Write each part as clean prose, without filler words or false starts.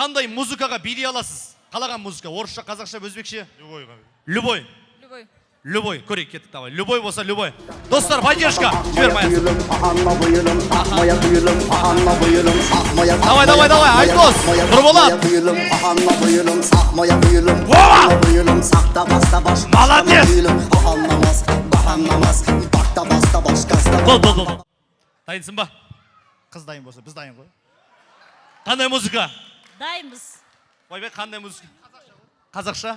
Қандай музыкаға билей аласыз? Қалаған музыка, орысша, қазақша, өзбекше? Любой. Любой. Любой. Любой. Көрейік, кеттік, давай. Любой болса, любой. Достар, поддержка. Жібер Маяс. Давай, давай, давай, Айдос. Нұрболат. Молодец. Бол. Дайынсың ба? Қыз дайын болса, біз дайын ғой. Қандай музыка? Дайынбыз. Ойбай, қандай музыка? Қазақша?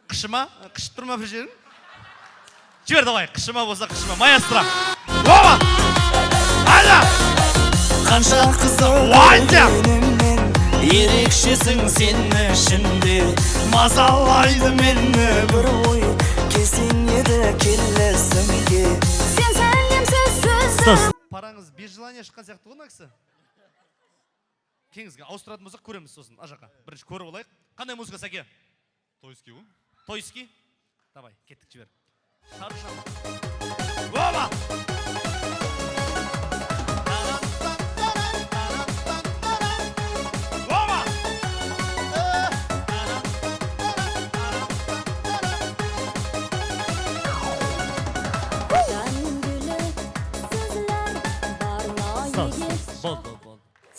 Қышыма? Қышып тұрма бір жерің? Жібер, давай, қышыма болса, қышыма. Маэстро. Оба! Айда! Қанша қызыл менімен ерекшесің сен ішінде мазалайды мені бір ой келсең еді келесімге сен сәлемсіз сөзді Параңыз без желания шыққан сияқты ғой, кісі. Кеңізге ауыстыратын болсақ көреміз сосын, ажақа. Бірінші көріп олайық. Қандай музыка, Сәке? Тойский ғой. Тойский? Давай, кеттік, жібер. Шаршам. Оба! Оба! Бол.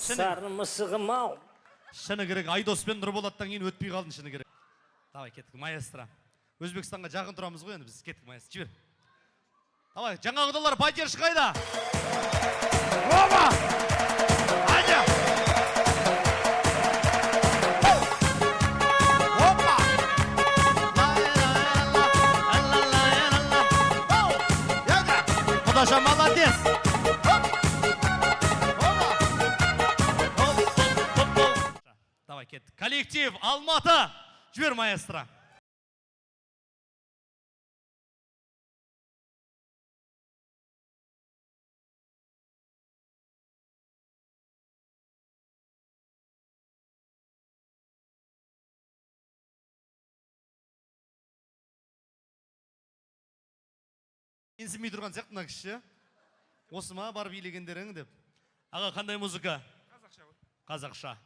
сармысығым ау Шыны керек, Айдос пен Нұрболаттан кейін өтпей қалдың, шыны керек. Давай, кеттік, маэстро. Өзбекстанға жақын тұрамыз ғой, енді біз кеттік, маэстро. Жібер. Давай, жаңа құдалар, поддержка қайда? Оба! Айда! Опа! Құдаша, молодец! Давай, кеттік. Коллектив, Алматы! Жібер, маэстро. Енсімей тұрған сияқты мына кіші. Осы ма бар билегендерің деп. Аға, қандай музыка? Қазақша ғой. Қазақша.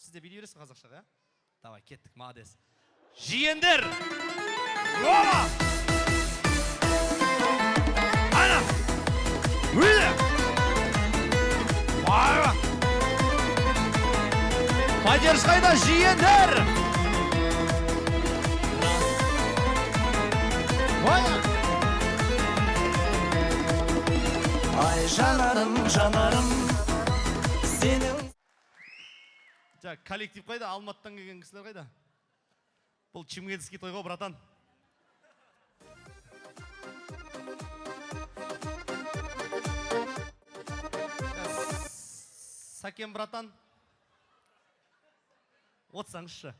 Сіз де билей бересің қазақшаға, ә? Давай, кеттік, молодец. Жиендер! Оба! Ана! Үйде! Айва! Поддержкайда жиендер! Ойна! ай жанарым сенің Коллектив қайда? Алматыдан келген кісілер қайда? Бұл Чимгенский той ғой, братан. Сәкен, братан. Отсаңызшы.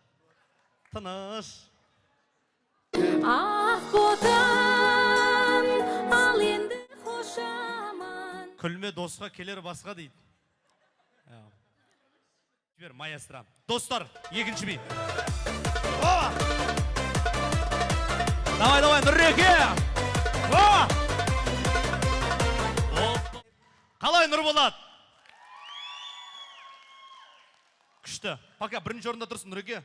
Тыныш. Ақ ботан, ал енді қошаман. Күлме досқа келер басқа дейді. Жібер, маэстро. Достар, екінші би. Оба! Давай, Нұрреке! Оба! Қалай, Нұрболат? Күшті. Пока бірінші орында тұрсын, Нұрреке.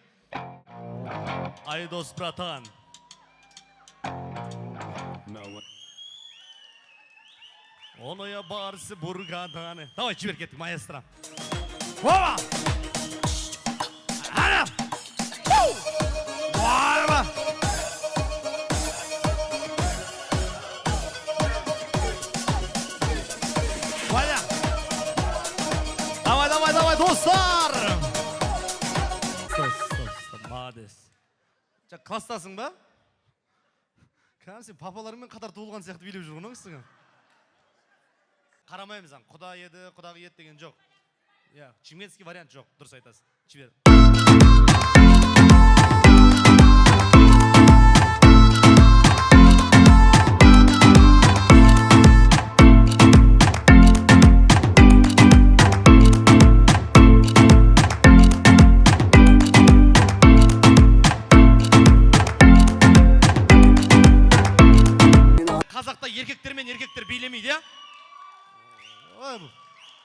Айдос, братан. Оноя барсы бургаданы. Давай, жібер, кеттік, маэстро. Оба! Ана! Ойба! Ойда! Давай, достар! Стоп, молодец. Класстасың ба? Кәдім сен папаларыңмен қатар туылған сияқты билеп жүрген оңсың. Қарамаймыз, құда еді, құдағы еді деген жоқ. Чимгенский вариант жоқ, дұрыс айтасың. Жібер. Қазақта еркектер мен еркектер билемейді, я?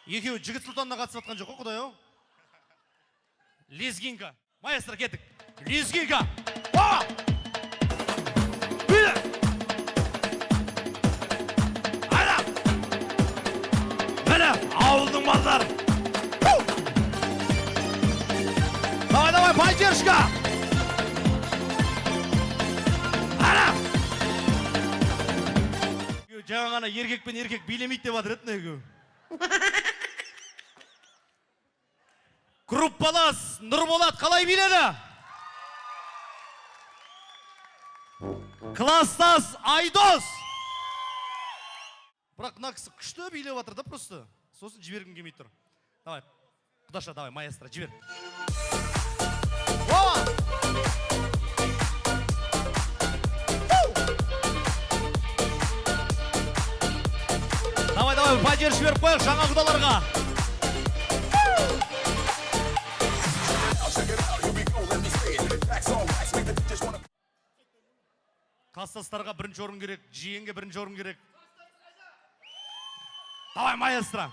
Екеуі жігіт сұлтанына қатысып атқан жоқ қой, құдай ау. Лезгинка. Маэстро, кеттік. Лезгинка. О! Біді. Айда. Міне, ауылдың балдары. Давай, поддержка. Айда. Жаңа ғана еркек пен еркек билемейді деп атыр еді. Группалас Нұрболат қалай биледі? Класстас Айдос. Бірақ мына кісі күшті билеп атыр да просто. Сосын жібергім келмей тұр. Давай, Құдаша, давай, маэстро, жібер. Давай, поддержь жіберіп қояқ жаңа құдаларға. Класстастарға бірінші орын керек, жиенге бірінші орын керек. Давай, маэстро.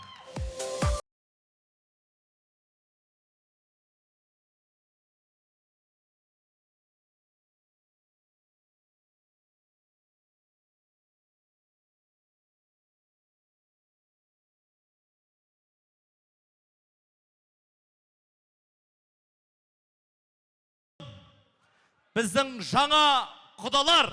Біздің жаңа құдалар